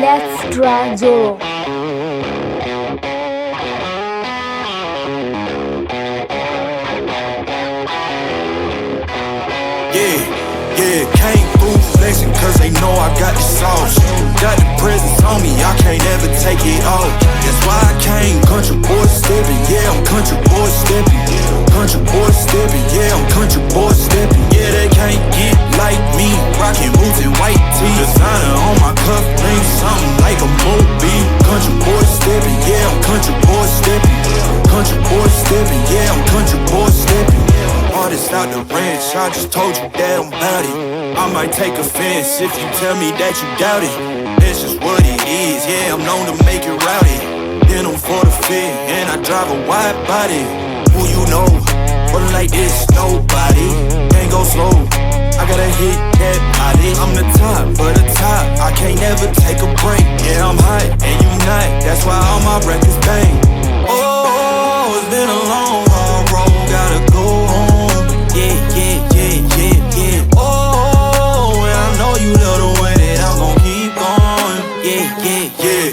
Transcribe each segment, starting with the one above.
Let's draw Zoro. Yeah, came through flexing cause they know I got the sauce. Got the presence on me, I can't ever take it off. That's why I came country boy stepping, yeah, I'm country boy stepping. Country boy stepping, yeah, I'm country boy stepping. Yeah, they can't get like me, rockin' boots and white tee. Designer on my cuff, link something like a movie. Country boy stepping, yeah, I'm country boy stepping. Country boy stepping, yeah, I'm country boy stepping. Artist out the ranch, I just told you that I'm bout it. I might take offense if you tell me that you doubt it. It's just what it is, yeah, I'm known to make it rowdy. Then I'm for the fit, and I drive a wide body. Who you know, but like this, nobody. Can't go slow, I gotta hit that body. I'm the top, but the top, I can't never take a break. Yeah, I'm hot, and you not, that's why all my records bang. Oh, it's been a long, hard road, gotta go home. Yeah. Oh, and I know you love the way that I'm gon' keep going. Yeah.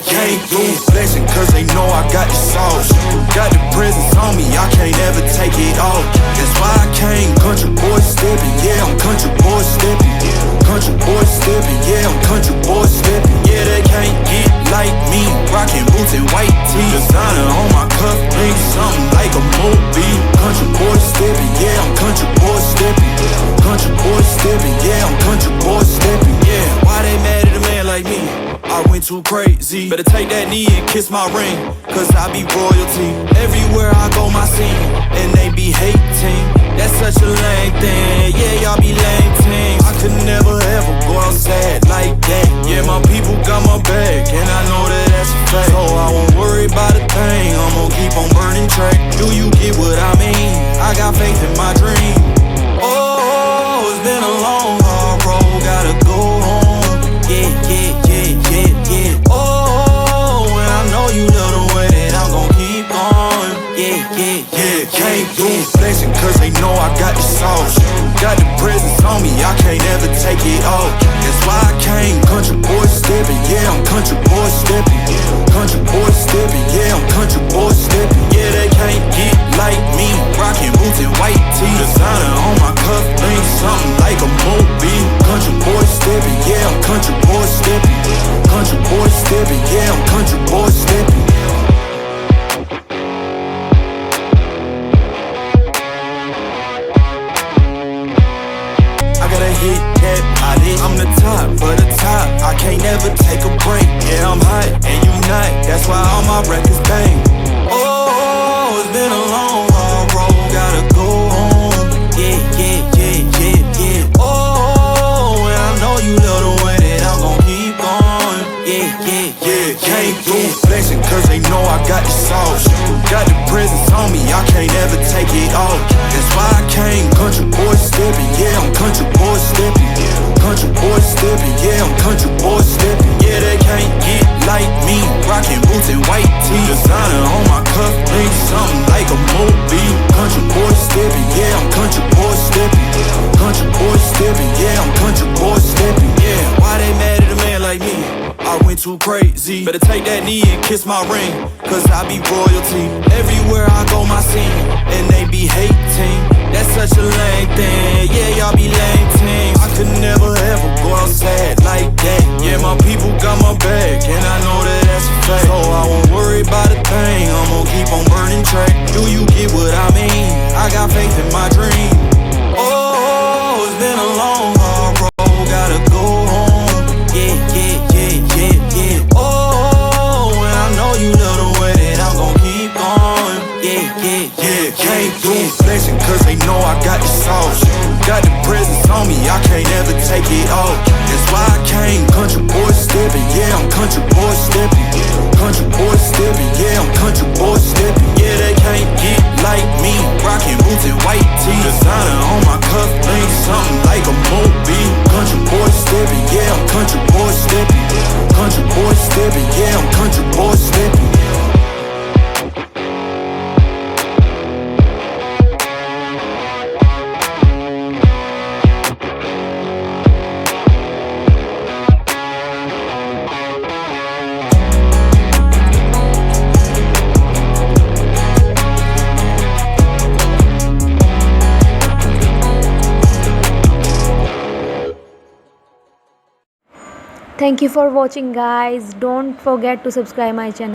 Came through flexing cause they know I got the sauce. Got the presence on me, I can't ever take it off. That's why I came country boy stepping. Yeah, I'm country boy stepping. Country boy stepping, yeah, I'm country boy stepping. Yeah, they can't get like me, rockin' boots and white tee. Designer on my cuff, link something like a movie. Country boy stepping, yeah, I'm country boy stepping. Country boy stepping, yeah, I'm country boy stepping. Yeah, why they mad at a man like me? I went too crazy. Better take that knee and kiss my ring, cause I be royalty. Everywhere I go, my scene, and they be hating. That's such a lame thing, yeah, y'all be lame teams. I could never ever go outside like that. Yeah, my people got my back, and I know that that's a fact. So I won't worry about a thing, I'm gon' keep on burning track. Do you get what I mean? I got faith in my dream. Oh, it's been a long, hard road, gotta go home. Yeah. Oh, and I know you love the way that I'm gon' keep going. Yeah. Came through flexing cause they know I got the sauce. Got the presence on me, I can't ever take it off. That's why I came country boy stepping. Yeah, I'm country boy stepping. Country boy stepping, yeah, I'm country boy stepping. Yeah, they can't get like me, rockin' boots and white tee. Designer on my cuff, link something like a movie. Country boy stepping, yeah, I'm country boy stepping. Country boy stepping, yeah, I'm country boy stepping. Hit that body. I'm the top, but the top, I can't never take a break. Yeah, I'm hot, and you not, that's why all my records bang. Oh, it's been a long, hard road, gotta go home. Yeah. Oh, and I know you love the way that I'm gon' keep going. Yeah. Came through flexing cause they know I got the sauce. Got the presence on me, I can't ever take it off. That's why I came country boy stepping. Yeah, I'm country boy stepping. Country boy stepping, yeah, I'm country boy stepping. Yeah, they can't get like me, rockin' boots and white tee. Designer on my cuff, link something like a movie. Country boy stepping, yeah, I'm country boy stepping. Country boy stepping, yeah, I'm country boy stepping. Yeah, why they mad at a man like me? I went too crazy. Better take that knee and kiss my ring, cause I be royalty. Everywhere I go, my scene, and they be hating. That's such a lame thing, yeah, y'all be lame teams. I could never ever go outside like that. Yeah, my people got my back, and I know that that's a fact. So I won't worry about a thing, I'm gon' keep on burning track. Do you get what I mean? I got faith in my dream. Oh, it's been a long, hard road, gotta go home. Yeah. Oh, and I know you love the way that I'm gon' keep going. Yeah. Came through flexing cause they know I got the sauce. Got the presence on me, I can't ever take it off. That's why I came country boy stepping. Yeah, I'm country boy stepping. Country boy stepping, yeah, I'm country boy stepping. Yeah, they can't get like me, rockin' boots and white tee. Designer on my cuff, link something like a movie. Country boy stepping, yeah, I'm country boy stepping. Country boy stepping, yeah, I'm country boy stepping. Thank you for watching guys. Don't forget to subscribe my channel.